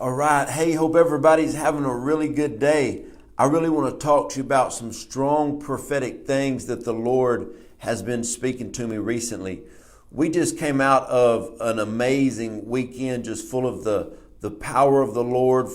All right. Hey, hope everybody's having a really good day. I really want to talk to you about some strong prophetic things that the Lord has been speaking to me recently. We just came out of an amazing weekend, just full of the power of the Lord,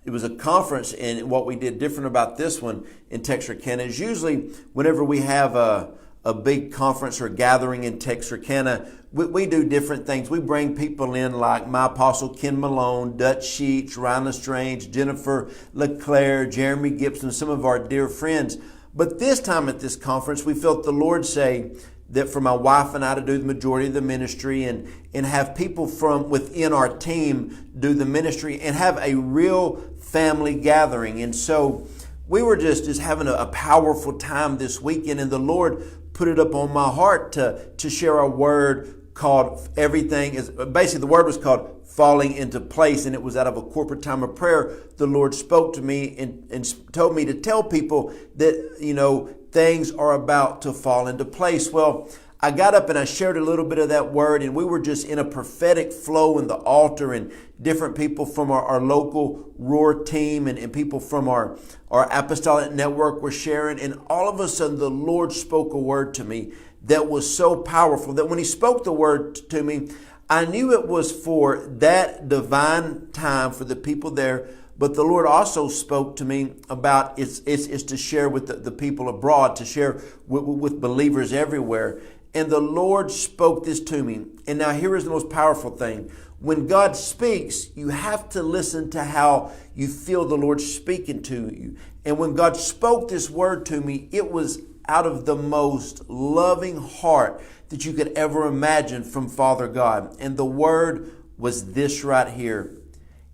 it was a conference, and what we did different about this one in Texarkana is usually whenever we have a big conference or gathering in Texarkana, we do different things. We bring people in like my apostle Ken Malone, Dutch Sheets, Ryan Lestrange, Jennifer LeClaire, Jeremy Gibson, some of our dear friends. But this time at this conference, we felt the Lord say that for my wife and I to do the majority of the ministry and have people from within our team do the ministry and have a real family gathering. And so we were just having a powerful time this weekend, and the Lord put it up on my heart to share a word called everything is basically the word was called falling into place, and it was out of a corporate time of prayer. The Lord spoke to me and told me to tell people that, things are about to fall into place. Well, I got up and I shared a little bit of that word, and we were just in a prophetic flow in the altar, and different people from our local Roar team and people from our apostolic network were sharing. And all of a sudden, the Lord spoke a word to me that was so powerful that when He spoke the word to me, I knew it was for that divine time for the people there. But the Lord also spoke to me about it's to share with the people abroad, to share with believers everywhere. And the Lord spoke this to me. And now here is the most powerful thing. When God speaks, you have to listen to how you feel the Lord speaking to you. And when God spoke this word to me, it was out of the most loving heart that you could ever imagine from Father God. And the word was this right here.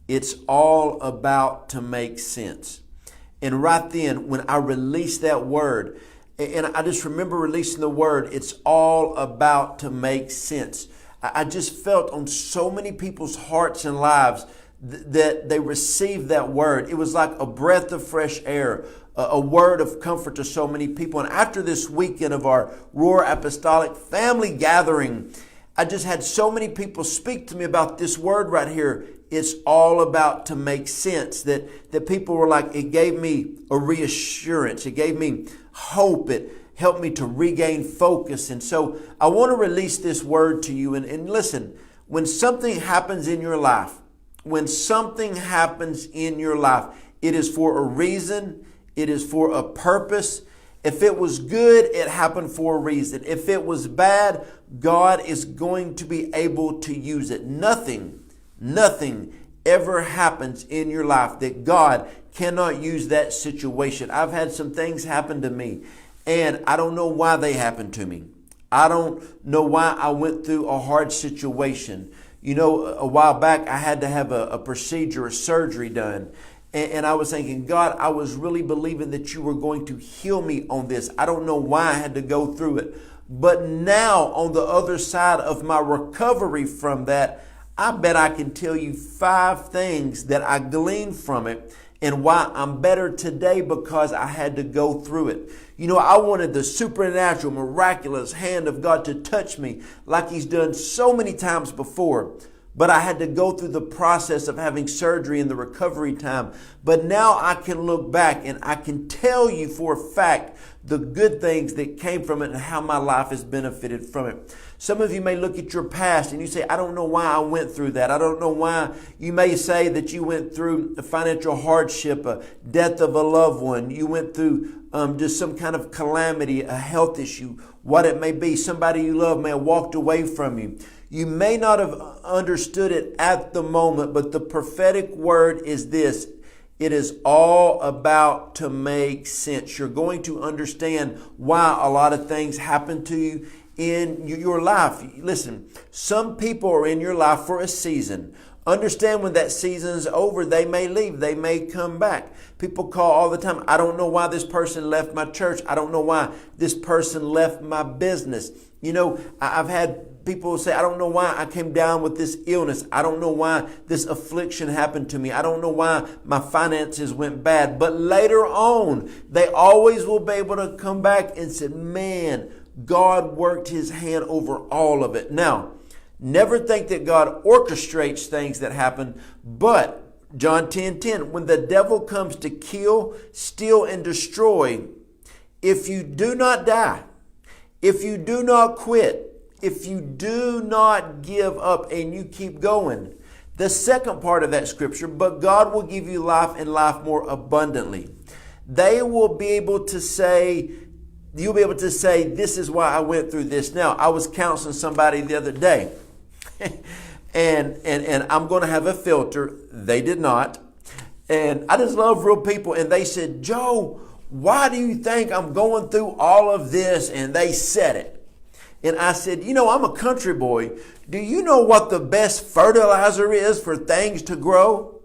It's all about to make sense. And right then, when I released that word, and I just remember releasing the word, it's all about to make sense. I just felt on so many people's hearts and lives that they received that word. It was like a breath of fresh air, a word of comfort to so many people. And after this weekend of our Roar Apostolic family gathering, I just had so many people speak to me about this word right here. It's all about to make sense. That people were like, it gave me a reassurance. It gave me hope. It helped me to regain focus. And so I want to release this word to you. And listen, when something happens in your life, it is for a reason. It is for a purpose. If it was good, it happened for a reason. If it was bad, God is going to be able to use it. Nothing ever happens in your life that God cannot use that situation. I've had some things happen to me, and I don't know why they happened to me. I don't know why I went through a hard situation. A while back, I had to have a procedure, a surgery done. And I was thinking, God, I was really believing that you were going to heal me on this. I don't know why I had to go through it. But now, on the other side of my recovery from that, I bet I can tell you 5 things that I gleaned from it and why I'm better today because I had to go through it. I wanted the supernatural, miraculous hand of God to touch me like He's done so many times before. But I had to go through the process of having surgery in the recovery time. But now I can look back and I can tell you for a fact the good things that came from it and how my life has benefited from it. Some of you may look at your past and you say, I don't know why I went through that. I don't know why. You may say that you went through a financial hardship, a death of a loved one. You went through just some kind of calamity, a health issue, what it may be. Somebody you love may have walked away from you. You may not have understood it at the moment, but the prophetic word is this. It is all about to make sense. You're going to understand why a lot of things happen to you in your life. Listen, some people are in your life for a season. Understand when that season's over, they may leave. They may come back. People call all the time. I don't know why this person left my church. I don't know why this person left my business. I've had people say, I don't know why I came down with this illness. I don't know why this affliction happened to me. I don't know why my finances went bad. But later on, they always will be able to come back and say, man, God worked His hand over all of it. Now, Never think that God orchestrates things that happen. But John 10:10, when the devil comes to kill, steal, and destroy, if you do not die, if you do not quit, if you do not give up and you keep going, the second part of that scripture, but God will give you life and life more abundantly. They will be able to say, you'll be able to say, this is why I went through this. Now, I was counseling somebody the other day, and I'm going to have a filter. They did not. And I just love real people. And they said, Joe, why do you think I'm going through all of this? And they said it. And I said, I'm a country boy. Do you know what the best fertilizer is for things to grow?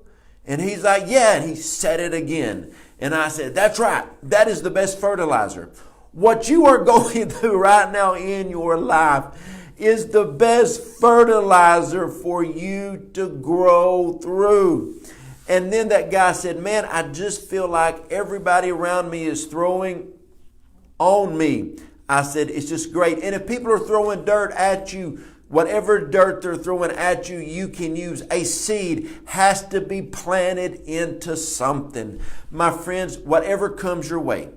And he's like, yeah. And he said it again. And I said, that's right. That is the best fertilizer. What you are going through right now in your life is the best fertilizer for you to grow through. And then that guy said, man, I just feel like everybody around me is throwing on me. I said, it's just great. And if people are throwing dirt at you, whatever dirt they're throwing at you, you can use. A seed has to be planted into something. My friends, whatever comes your way,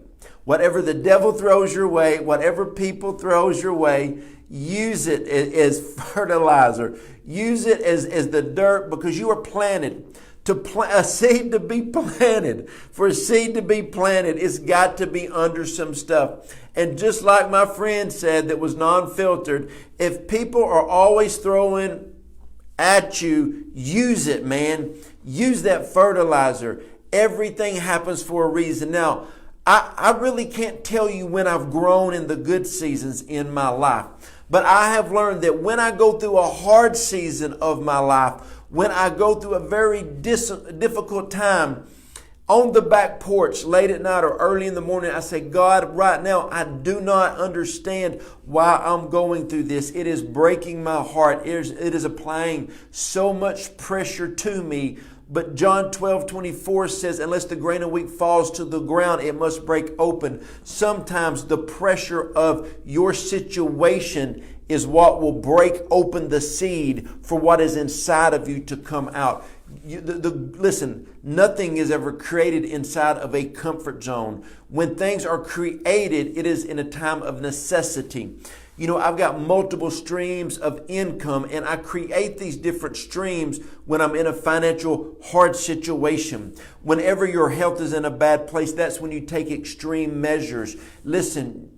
whatever the devil throws your way, whatever people throws your way, use it as fertilizer. Use it as the dirt, because you are planted. A seed to be planted, for a seed to be planted, it's got to be under some stuff. And just like my friend said that was non-filtered, if people are always throwing at you, use it, man. Use that fertilizer. Everything happens for a reason. Now, I really can't tell you when I've grown in the good seasons in my life. But I have learned that when I go through a hard season of my life, when I go through a very difficult time, on the back porch late at night or early in the morning, I say, God, right now, I do not understand why I'm going through this. It is breaking my heart. It is applying so much pressure to me. But John 12:24 says, unless the grain of wheat falls to the ground, it must break open. Sometimes the pressure of your situation is what will break open the seed for what is inside of you to come out. Listen, nothing is ever created inside of a comfort zone. When things are created, it is in a time of necessity. I've got multiple streams of income, and I create these different streams when I'm in a financial hard situation. Whenever your health is in a bad place, that's when you take extreme measures. Listen,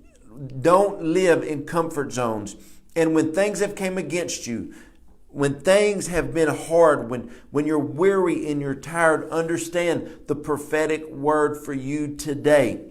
don't live in comfort zones. And when things have come against you, when things have been hard, when you're weary and you're tired, understand the prophetic word for you today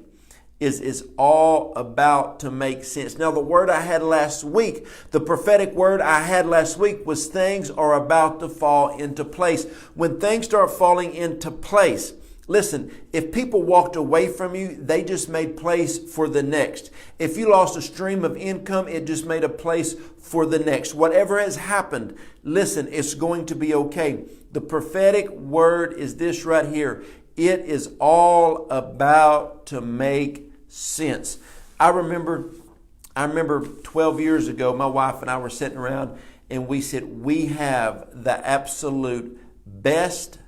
is all about to make sense. Now, the word I had last week, the prophetic word I had last week was things are about to fall into place. When things start falling into place, listen, if people walked away from you, they just made place for the next. If you lost a stream of income, it just made a place for the next. Whatever has happened, listen, it's going to be okay. The prophetic word is this right here. It is all about to make sense. I remember 12 years ago, my wife and I were sitting around and we said, we have the absolute best,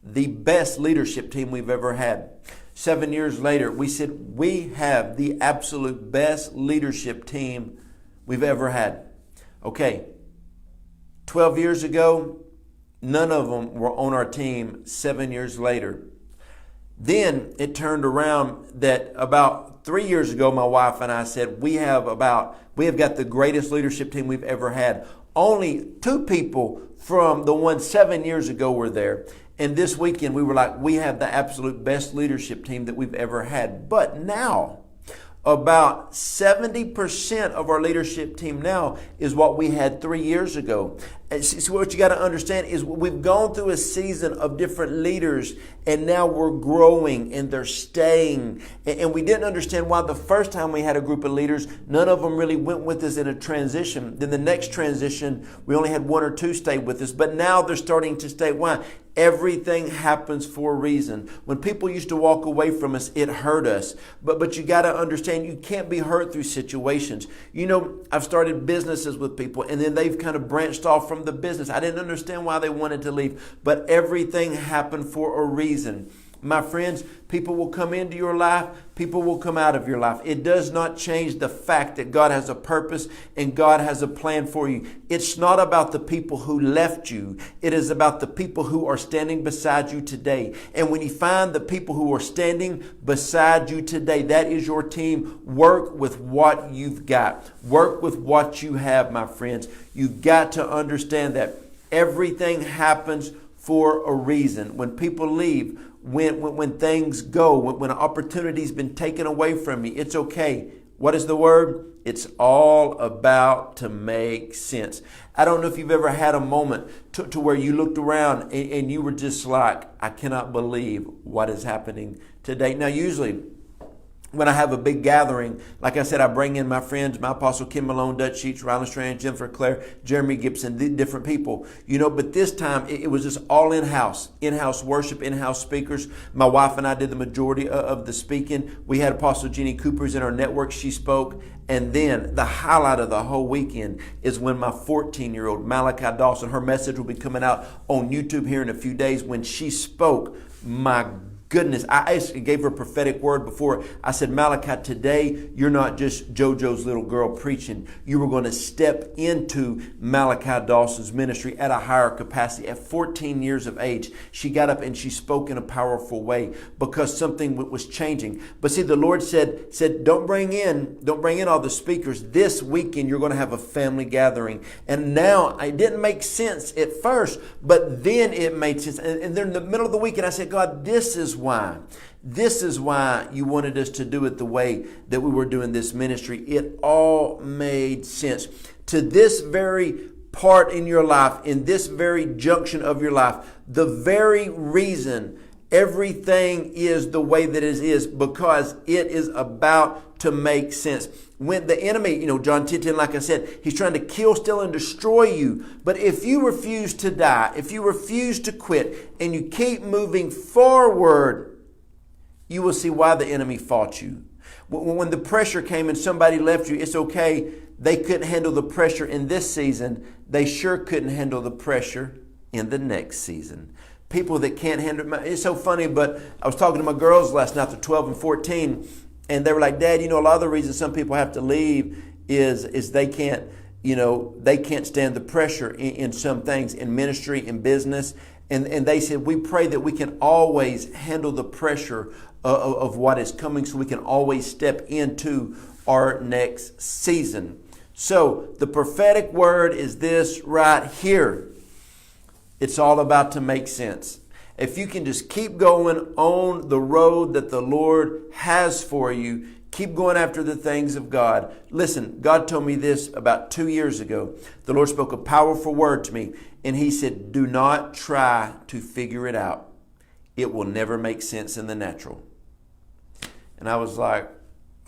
the best leadership team we've ever had. 7 years later, we said, we have the absolute best leadership team we've ever had. Okay, 12 years ago, none of them were on our team 7 years later. Then it turned around that about 3 years ago, my wife and I said, we have got the greatest leadership team we've ever had. Only 2 people from the one 7 years ago were there. And this weekend we were like, we have the absolute best leadership team that we've ever had. But now, about 70% of our leadership team now is what we had 3 years ago. And so what you got to understand is we've gone through a season of different leaders, and now we're growing and they're staying. And we didn't understand why the first time we had a group of leaders, none of them really went with us in a transition. Then the next transition, we only had 1 or 2 stay with us, but now they're starting to stay. Why? Everything happens for a reason. When people used to walk away from us, it hurt us. But you got to understand, you can't be hurt through situations. You know, I've started businesses with people, and then they've kind of branched off from the business. I didn't understand why they wanted to leave, but everything happened for a reason. My friends, people will come into your life, people will come out of your life. It does not change the fact that God has a purpose and God has a plan for you. It's not about the people who left you. It is about the people who are standing beside you today. And when you find the people who are standing beside you today, that is your team. Work with what you've got. Work with what you have, my friends. You've got to understand that everything happens for a reason. When people leave, when things go, when an opportunity's been taken away from you, it's okay. What is the word? It's all about to make sense. I don't know if you've ever had a moment to where you looked around and you were just like, I cannot believe what is happening today. Now, usually when I have a big gathering, like I said, I bring in my friends, my apostle Kim Malone, Dutch Sheets, Rylan Strand, Jennifer Claire, Jeremy Gibson, different people. You know, but this time it was just all in-house worship, in-house speakers. My wife and I did the majority of the speaking. We had Apostle Jeannie Cooper's in our network. She spoke. And then the highlight of the whole weekend is when my 14-year-old Malachi Dawson, her message will be coming out on YouTube here in a few days. When she spoke, my goodness, I actually gave her a prophetic word before. I said, Malachi, today you're not just JoJo's little girl preaching. You were going to step into Malachi Dawson's ministry at a higher capacity. At 14 years of age, she got up and she spoke in a powerful way because something was changing. But see, the Lord said, don't bring in all the speakers. This weekend you're going to have a family gathering. And now it didn't make sense at first, but then it made sense. And then in the middle of the weekend, I said, God, this is why you wanted us to do it the way that we were doing this ministry. It all made sense. To this very part in your life, in this very junction of your life, the very reason everything is the way that it is, because it is about to make sense. When the enemy, John 10:10, like I said, he's trying to kill, steal, and destroy you. But if you refuse to die, if you refuse to quit, and you keep moving forward, you will see why the enemy fought you. When the pressure came and somebody left you, it's okay. They couldn't handle the pressure in this season. They sure couldn't handle the pressure in the next season. People that can't handle it. It's so funny, but I was talking to my girls last night, they're 12 and 14, and they were like, Dad, a lot of the reasons some people have to leave is they can't, they can't stand the pressure in some things, in ministry, in business. And they said, we pray that we can always handle the pressure of what is coming, so we can always step into our next season. So the prophetic word is this right here. It's all about to make sense. If you can just keep going on the road that the Lord has for you, keep going after the things of God. Listen, God told me this about 2 years ago. The Lord spoke a powerful word to me, and He said, do not try to figure it out. It will never make sense in the natural. And I was like,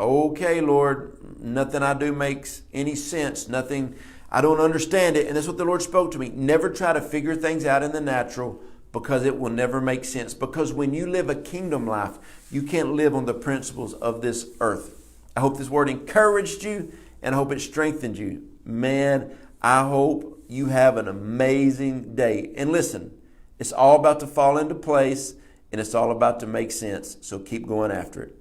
okay, Lord, nothing I do makes any sense. Nothing, I don't understand it. And that's what the Lord spoke to me. Never try to figure things out in the natural, because it will never make sense. Because when you live a kingdom life, you can't live on the principles of this earth. I hope this word encouraged you, and I hope it strengthened you. Man, I hope you have an amazing day. And listen, it's all about to fall into place, and it's all about to make sense. So keep going after it.